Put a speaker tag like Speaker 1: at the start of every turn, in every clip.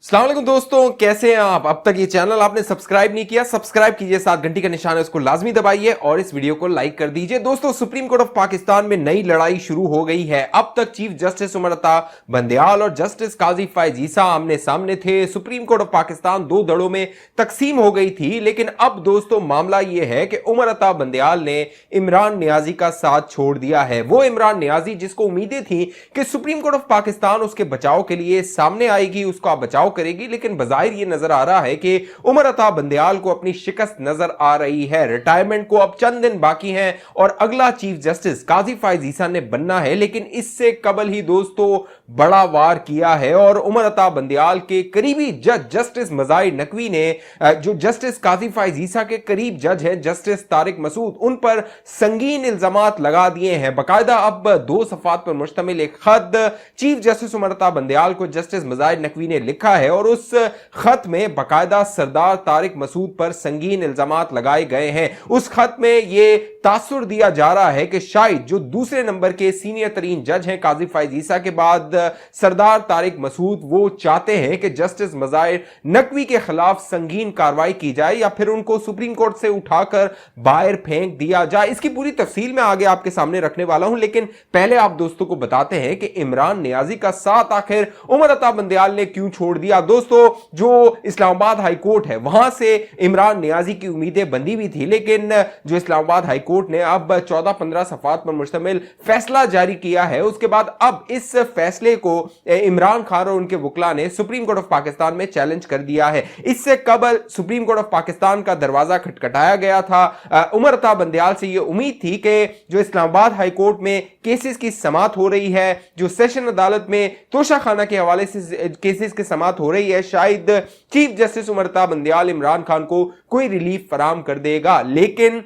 Speaker 1: अस्सलाम वालेकुम दोस्तों, कैसे हैं आप। अब तक ये चैनल आपने सब्सक्राइब नहीं किया, सब्सक्राइब कीजिए, साथ घंटी का निशान है उसको लाजमी दबाइए और इस वीडियो को लाइक कर दीजिए। दोस्तों, सुप्रीम कोर्ट ऑफ पाकिस्तान में नई लड़ाई शुरू हो गई है। अब तक चीफ जस्टिस उमर अता बंदयाल और जस्टिस काजी फैज ईसा आमने सामने थे। सुप्रीम कोर्ट ऑफ पाकिस्तान दो दड़ों में तकसीम हो गई थी, लेकिन अब दोस्तों मामला यह है कि उमर अता बंदयाल ने इमरान नियाजी का साथ छोड़ दिया है। वो इमरान नियाजी जिसको उम्मीदें थी कि सुप्रीम कोर्ट ऑफ पाकिस्तान उसके बचाव के लिए सामने आएगी, उसका बचाव करेगी, लेकिन बजाहिर यह नजर आ रहा है कि उमर अता बंदयाल को अपनी शिकस्त नजर आ रही है। रिटायरमेंट को अब चंद दिन बाकी हैं और अगला चीफ जस्टिस काजी फैज ईसा ने बनना है, लेकिन इससे कबल ही दोस्तों बड़ा वार किया है और उमर अता बंदयाल के करीबी जज जस्टिस मज़ाहिर नकवी ने, जो जस्टिस काजी फैज ईसा के करीब जज हैं जस्टिस तारिक मसूद, उन पर संगीन इल्जामात लगा दिए हैं। बाकायदा अब 2 सफ़ात पर मुश्तमिल एक खत चीफ जस्टिस उमर अता बंदयाल को जस्टिस मज़ाहिर नकवी ने लिखा है और उस खत में बाकायदा सरदार तारिक मसूद पर संगीन इल्जामात लगाए गए हैं। उस खत में यह तासुर दिया जा रहा है कि शायद जो दूसरे नंबर के सीनियर तरीन जज हैं काजी फैज ईसा के बाद सरदार तारिक मसूद, वो चाहते हैं कि जस्टिस मज़ाहिर नकवी के खिलाफ संगीन कार्रवाई की जाए या फिर उनको सुप्रीम कोर्ट से उठाकर बाहर फेंक दिया जाए। इसकी पूरी तफसील मैं आगे आपके सामने रखने वाला हूं, लेकिन पहले आप दोस्तों को बताते हैं कि इमरान नियाजी का साथ आखिर उमर अता बंदयाल ने क्यों छोड़ दिया। दोस्तों, जो इस्लामाबाद हाई कोर्ट है वहां से इमरान नियाजी की उम्मीदें बंधी भी थी, लेकिन जो इस्लामाबाद हाई कोर्ट ने अब 14-15 सफ़ात पर मुश्तमिल फैसला जारी किया है, उसके बाद अब इस फैसले को इमरान खान और उनके वकला ने सुप्रीम कोर्ट ऑफ पाकिस्तान में चैलेंज कर दिया है। इससे कबल सुप्रीम कोर्ट ऑफ पाकिस्तान का दरवाजा खटखटाया गया था। उमर अता बंदयाल से यह उम्मीद थी कि जो इस्लामाबाद हाई कोर्ट में केसेस की समाअत हो रही है, जो सेशन अदालत में तोशाखाना के हवाले से केसेस की समाअत हो रही है, शायद चीफ जस्टिस उमर अता बंदयाल इमरान खान को कोई रिलीफ फराम कर देगा। लेकिन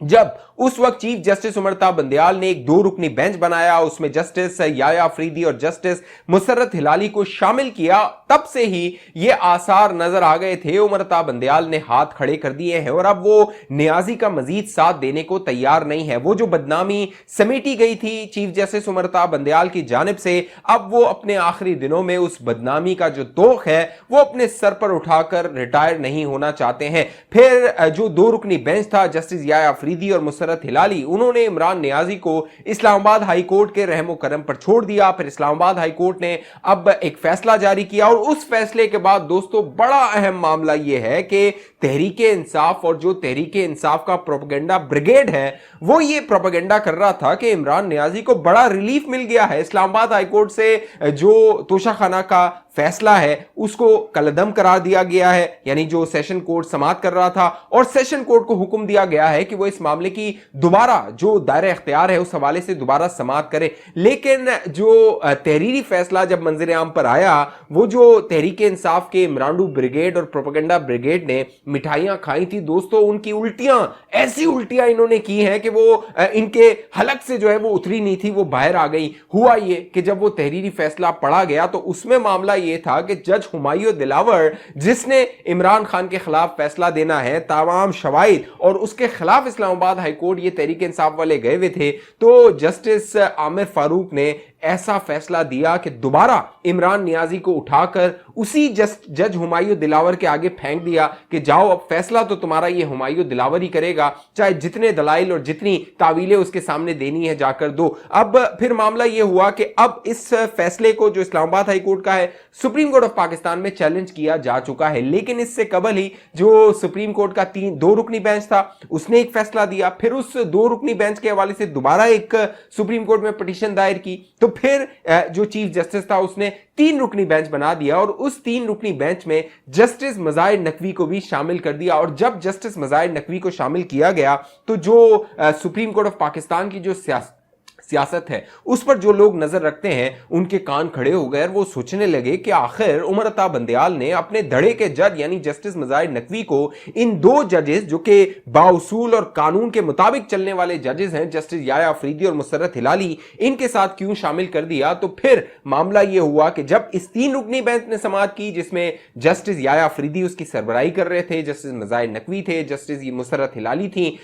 Speaker 1: जब उस वक्त चीफ जस्टिस उमर अता बंदयाल ने एक 2 रुकनी बेंच बनाया, उसमें जस्टिस याया अफरीदी और जस्टिस मुसर्रत हिलाली को शामिल किया, तब से ही ये आसार नजर आ गए थे उमर अता बंदयाल ने हाथ खड़े कर दिए हैं और अब वो नियाजी का मजीद साथ देने को तैयार नहीं है। वो जो बदनामी समेटी गई थी चीफ जस्टिस उमर अता बंदयाल की जानिब से, अब वो अपने आखिरी दिनों में उस बदनामी का जो दोख है वो अपने सर पर उठाकर रिटायर नहीं होना चाहते हैं। फिर जो 2 रुकनी बेंच था जस्टिस याया अफरीदी और मुसर्रत हिलाली, उन्होंने इमरान नियाजी को इस्लामाबाद हाई कोर्ट के रहमो करम पर छोड़ दिया। फिर इस्लामाबाद हाई कोर्ट ने अब एक फैसला जारी किया और उस फैसले के बाद दोस्तों बड़ा अहम मामला यह है कि तहरीके इंसाफ और जो तहरीके इंसाफ का प्रोपेगेंडा ब्रिगेड है वो ये प्रोपेगेंडा कर रहा था कि इमरान नियाजी को बड़ा रिलीफ मिल गया है। इस्लामाबाद हाई कोर्ट से जो तोशाखाना का फैसला है उसको कलअदम करार दिया गया है, यानी जो सेशन कोर्ट समाअत कर रहा था, और सेशन कोर्ट को हुक्म दिया गया है कि वो इस मामले की दोबारा जो दायरा इख्तियार है उस हवाले से दोबारा समाअत करे। लेकिन जो तहरीरी फैसला जब मंजर आम पर आया, वो जो तहरीके इंसाफ के इमरानडू ब्रिगेड और प्रोपेगेंडा ब्रिगेड ने मिठाइयां खाई थी दोस्तों, उनकी उल्टियां, ऐसी उल्टियां इन्होंने की हैं कि वो इनके हलक से जो है वो उतरी नहीं थी, वो बाहर आ गई। हुआ ये कि जब वो तहरीरी फैसला पढ़ा गया तो उसमें मामला ये था कि जज हुमायूं दिलावर, जिसने इमरान खान के खिलाफ फैसला देना है, तमाम शवाहिद और उसके खिलाफ इस्लामाबाद हाई कोर्ट ये तहरीके इंसाफ वाले गए हुए थे, तो जस्टिस आमिर फारूक ने ऐसा फैसला दिया कि दोबारा इमरान नियाजी को उठाकर उसी जज हुमायूं दिलावर के आगे फेंक दिया कि जाओ, अब फैसला तो तुम्हारा ये हुमायूं दिलावर ही करेगा, चाहे जितने दलाइल और जितनी तावीलें उसके सामने देनी है जाकर दो। अब फिर मामला ये हुआ कि अब इस फैसले को जो इस्लामाबाद हाई कोर्ट का है सुप्रीम कोर्ट ऑफ पाकिस्तान में चैलेंज किया जा चुका है। लेकिन इससे कबल ही जो सुप्रीम कोर्ट का 2 रुकनी बेंच था उसने एक फैसला दिया, फिर उस 2 रुकनी बेंच के हवाले से दोबारा एक सुप्रीम कोर्ट में पिटीशन दायर की, तो फिर जो चीफ जस्टिस था उसने 3 रुकनी बेंच बना दिया और उस 3 रुकनी बेंच में जस्टिस मज़ाहिर नकवी को भी शामिल कर दिया। और जब जस्टिस मज़ाहिर नकवी को शामिल किया गया तो जो सुप्रीम कोर्ट ऑफ पाकिस्तान की जो सियासत है उस पर जो लोग नजर रखते हैं उनके कान खड़े हो गए और वो सोचने लगे कि आखिर उमर अता बंदयाल ने अपने धड़े के जज यानी जस्टिस मज़ाहिर नकवी को इन 2 जजेस जो कि बाउसूल और कानून के मुताबिक चलने वाले जजेस हैं, जस्टिस याया अफरीदी और मुसर्रत हिलाली, इनके साथ क्यों शामिल कर दिया। तो फिर मामला यह हुआ कि जब इस 3 रुकनी बेंच ने समाअत की, जिसमें जस्टिस याया अफरीदी उसकी सरबराही कर रहे थे, जस्टिस मज़ाहिर नकवी थे, जस्टिस मुसर्रत हिलाली थी,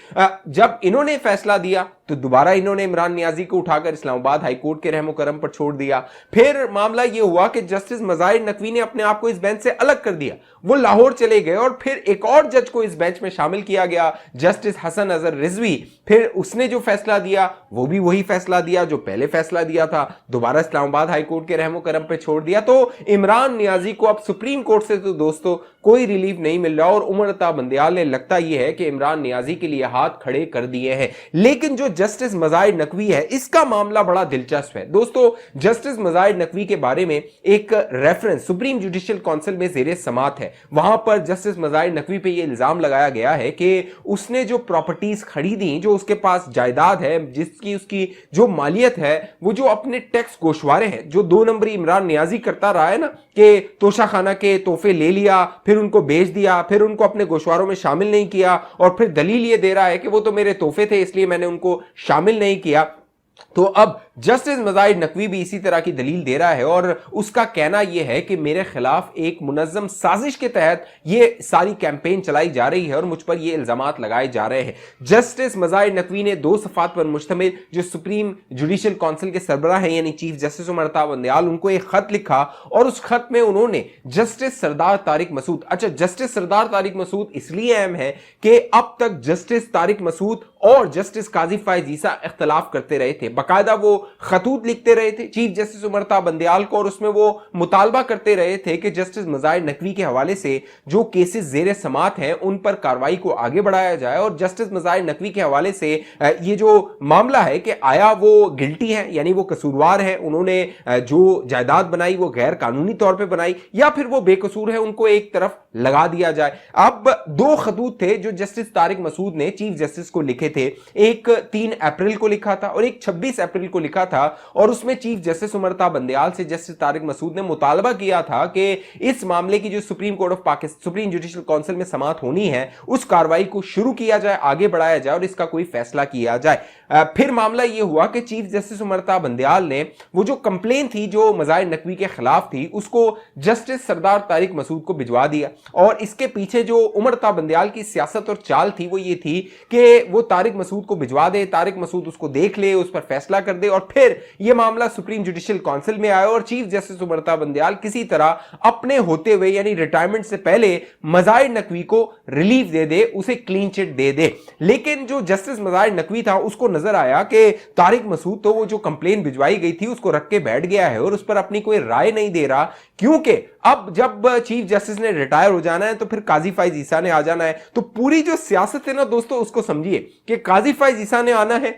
Speaker 1: जब इन्होंने फैसला दिया तो दोबारा इन्होंने इमरान नियाजी को उठाकर इस्लामाबाद हाईकोर्ट के रहमो करम पर छोड़ दिया। फिर मामला यह हुआ कि जस्टिस मज़ाहिर नकवी ने अपने आप को इस बेंच से अलग कर दिया, वो लाहौर चले गए और फिर एक और जज को इस बेंच में शामिल किया गया, जस्टिस हसन अजहर रिजवी। फिर उसने जो फैसला दिया वो भी वही फैसला दिया जो पहले फैसला दिया था, दोबारा इस्लामाबाद हाईकोर्ट के रहमो करम पे छोड़ दिया। तो इमरान नियाजी को अब सुप्रीम कोर्ट से तो दोस्तों कोई रिलीफ नहीं मिल रहा और उमर अता बंदियाल ने लगता यह है कि इमरान नियाजी के लिए हाथ खड़े कर दिए हैं। लेकिन जो जस्टिस मज़ाहिर नकवी है इसका मामला बड़ा दिलचस्प है दोस्तों। जस्टिस मज़ाहिर नकवी के बारे में एक रेफरेंस सुप्रीम जुडिशियल काउंसिल में ज़ेरे समात है, वहां पर जस्टिस मज़ाहिर नकवी पे यह इल्जाम लगाया गया है कि उसने जो प्रॉपर्टीज खरीदी, जो उसके पास जायदाद है, जिसकी उसकी जो मालियत है, वो जो अपने टैक्स गोशवारे हैं, जो 2 नंबरी इमरान नियाजी करता रहा है ना कि तोशाखाना के तोहफे ले लिया, फिर उनको बेच दिया, फिर उनको अपने गोशवारों में शामिल नहीं किया और फिर दलील ये दे रहा है कि वो तो मेरे तोहफे थे इसलिए मैंने उनको शामिल नहीं किया। तो अब जस्टिस मज़ाहिर नकवी भी इसी तरह की दलील दे रहा है और उसका कहना यह है कि मेरे खिलाफ एक मुनज़्ज़म साजिश के तहत यह सारी कैंपेन चलाई जा रही है और मुझ पर यह इल्जामात लगाए जा रहे हैं। जस्टिस मज़ाहिर नकवी ने 2 सफ़ात पर मुश्तमिल जो सुप्रीम जुडिशियल काउंसिल के सरबराह हैं यानी चीफ जस्टिस उमर अता बंदियाल, उनको एक खत लिखा और उस खत में उन्होंने जस्टिस सरदार तारिक मसूद, अच्छा जस्टिस सरदार तारिक मसूद इसलिए अहम है कि अब तक जस्टिस तारिक मसूद और जस्टिस काजी फायज ईसा इख्तलाफ करते रहे थे, बाकायदा वो खतूत लिखते रहे थे चीफ जस्टिस उमर अता बंदियाल को और उसमें वो मुतालबा करते रहे थे कि जस्टिस मज़ाहिर नकवी के हवाले से जो केसेस ज़ेरे समात हैं उन पर कार्रवाई को आगे बढ़ाया जाए और जस्टिस मज़ाहिर नकवी के हवाले से ये जो मामला है कि आया वो गिल्टी है यानी वो कसूरवार है, उन्होंने जो जायदाद बनाई वो गैर कानूनी तौर पर बनाई या फिर वो बेकसूर है, उनको एक तरफ लगा दिया जाए। अब 2 खतूत थे जो जस्टिस तारिक मसूद ने चीफ जस्टिस को लिखे थे, एक 3 अप्रैल को लिखा था और एक 26 अप्रैल को लिखा था और उसमें चीफ जस्टिस उमर अता बंदियाल से जस्टिस तारिक मसूद ने मुतालबा किया था कि इस मामले की जो supreme court of Pakistan supreme judicial council में समाअत होनी है उस कार्रवाई को शुरू किया जाए, आगे बढ़ाया जाए और इसका कोई फैसला किया जाए। फिर मामला यह हुआ कि चीफ जस्टिस उमर अता बंदियाल ने वो जो कंप्लेन थी जो मज़ाहिर नकवी के खिलाफ थी उसको जस्टिस सरदार तारिक मसूद को भिजवा दिया और इसके पीछे जो उमर अता बंदियाल की सियासत और चाल थी वो ये थी कि वो तारिक मसूद को भिजवा दे, तारिक मसूद उसको देख ले, उस पर फैसला कर दे और फिर यह मामला सुप्रीम जुडिशियल काउंसिल में आया और चीफ जस्टिस उमर अता बंदियाल किसी तरह अपने होते हुए यानी रिटायरमेंट से पहले मज़ाहिर नकवी को रिलीफ दे दे, उसे क्लीन चिट दे दे। लेकिन जो जस्टिस मज़ाहिर नकवी था उसको नजर आया कि तारिक मसूद तो वो जो कंप्लेन भिजवाई गई थी उसको रख के बैठ गया है और उस पर अपनी कोई राय नहीं दे रहा, क्योंकि अब जब चीफ जस्टिस ने रिटायर हो जाना है तो फिर काजी फायज ईसा ने आ जाना है। तो पूरी जो सियासत है ना दोस्तों उसको समझिए कि काजी फायज ईसा ने आना है,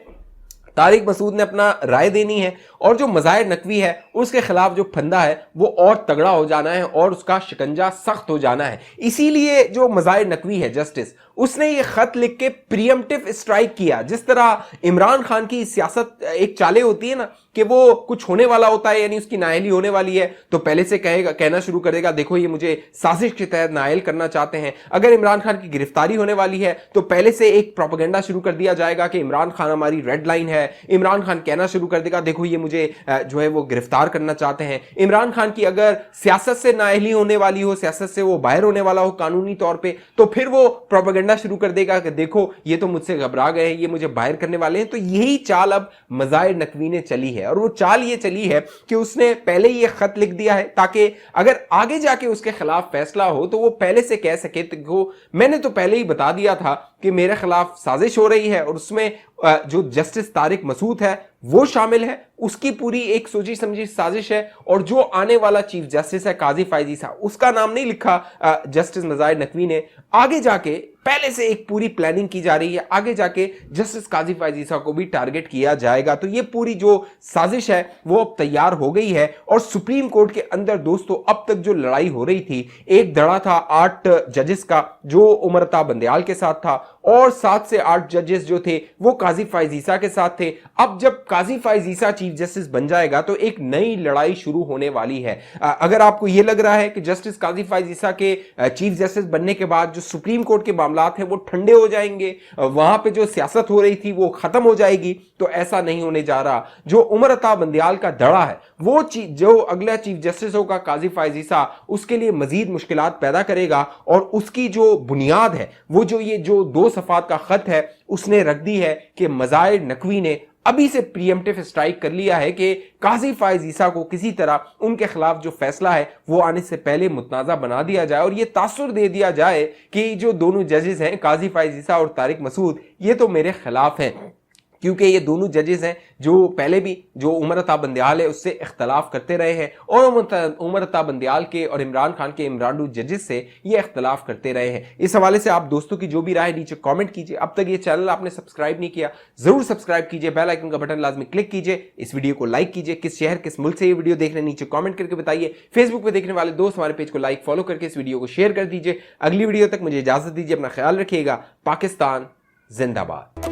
Speaker 1: तारिक मसूद ने अपना राय देनी है और जो मज़ाहिर नकवी है उसके खिलाफ जो फंदा है वो और तगड़ा हो जाना है और उसका शिकंजा सख्त हो जाना है। इसीलिए जो मज़ाहिर नकवी है जस्टिस उसने ये खत लिख के प्रीएम्प्टिव स्ट्राइक किया। जिस तरह इमरान खान की सियासत एक चाले होती है ना कि वो कुछ होने वाला होता है यानी उसकी नाअहली होने वाली है तो पहले से कहना शुरू करेगा देखो ये मुझे साजिश के तहत नाअहल करना चाहते हैं। अगर इमरान खान की गिरफ्तारी होने वाली है तो पहले से एक प्रोपेगेंडा शुरू कर दिया जाएगा कि इमरान खान हमारी रेड लाइन है। इमरान खान कहना शुरू कर देगा देखो ये मुझे जो है वो गिरफ्तार करना चाहते हैं। इमरान खान की अगर सियासत से नाअहली होने वाली हो, सियासत से वो बाहर होने वाला हो कानूनी तौर पर, तो फिर वो प्रोपेगेंडा शुरू कर देगा कि देखो ये तो मुझसे घबरा गए हैं, ये मुझे बाहर करने वाले हैं। तो यही चाल अब मज़ाहिर नकवी ने चली है और वो चाल ये चली है कि उसने पहले ये खत लिख दिया है ताकि अगर आगे जाके उसके खिलाफ फैसला हो तो वो पहले से कह सके तो मैंने तो पहले ही बता दिया था कि मेरे खिलाफ साजिश हो रही है और उसमें जो जस्टिस तारिक मसूद है वो शामिल है, उसकी पूरी एक सोची समझी साजिश है और जो आने वाला चीफ जस्टिस है काजी फायज ईसा उसका नाम नहीं लिखा जस्टिस मज़ाहिर नकवी ने। आगे जाके पहले से एक पूरी प्लानिंग की जा रही है, आगे जाके जस्टिस काजी फायज ईसा को भी टारगेट किया जाएगा। तो ये पूरी जो साजिश है वो अब तैयार हो गई है और सुप्रीम कोर्ट के अंदर दोस्तों अब तक जो लड़ाई हो रही थी, एक धड़ा था 8 जजेस का जो उमर अता बंदियाल के साथ था और 7 से 8 जजेस जो थे वो काजी फायज ईसा के साथ थे। अब जब काजी फायज ईसा चीफ जस्टिस बन जाएगा तो एक नई लड़ाई शुरू होने वाली है। अगर आपको यह लग रहा है कि जस्टिस काजी फायज ईसा के चीफ जस्टिस बनने के बाद जो सुप्रीम कोर्ट के मामलात हैं वो ठंडे हो जाएंगे, वहां पे जो सियासत हो रही थी वो खत्म हो जाएगी, तो ऐसा नहीं होने जा रहा। जो उमर अता बंदियाल का धड़ा है वो जो अगला चीफ जस्टिस होगा काजी फायज ईसा उसके लिए मजीद मुश्किलात पैदा करेगा और उसकी जो बुनियाद है वो जो ये जो 2 सफ़ात का खत है उसने रख दी है कि मज़ाहिर नकवी ने अभी से प्रीएम्प्टिव स्ट्राइक कर लिया है कि काजी फायज ईसा को किसी तरह उनके खिलाफ जो फैसला है वो आने से पहले मुतनाज़ा बना दिया जाए और ये तासुर दे दिया जाए कि जो दोनों जजेस हैं काजी फायज ईसा और तारिक मसूद ये तो मेरे खिलाफ हैं, क्योंकि ये दोनों जजेस हैं जो पहले भी जो उमर अता बंदियाल है उससे इख्तलाफ करते रहे हैं और उमर अता बंदियाल के और इमरान खान के इमरान जजेस से ये इख्तलाफ करते रहे हैं। इस हवाले से आप दोस्तों की जो भी राय नीचे कमेंट कीजिए। अब तक ये चैनल आपने सब्सक्राइब नहीं किया जरूर सब्सक्राइब कीजिए, बेल आइकन का बटन लाजमी क्लिक कीजिए, इस वीडियो को लाइक कीजिए। किस शहर किस मुल्क से ये वीडियो देख रहे हैं नीचे कॉमेंट करके बताइए। फेसबुक पर देखने वाले दोस्त हमारे पेज को लाइक फॉलो करके इस वीडियो को शेयर कर दीजिए। अगली वीडियो तक मुझे इजाजत दीजिए, अपना ख्याल रखिएगा। पाकिस्तान जिंदाबाद।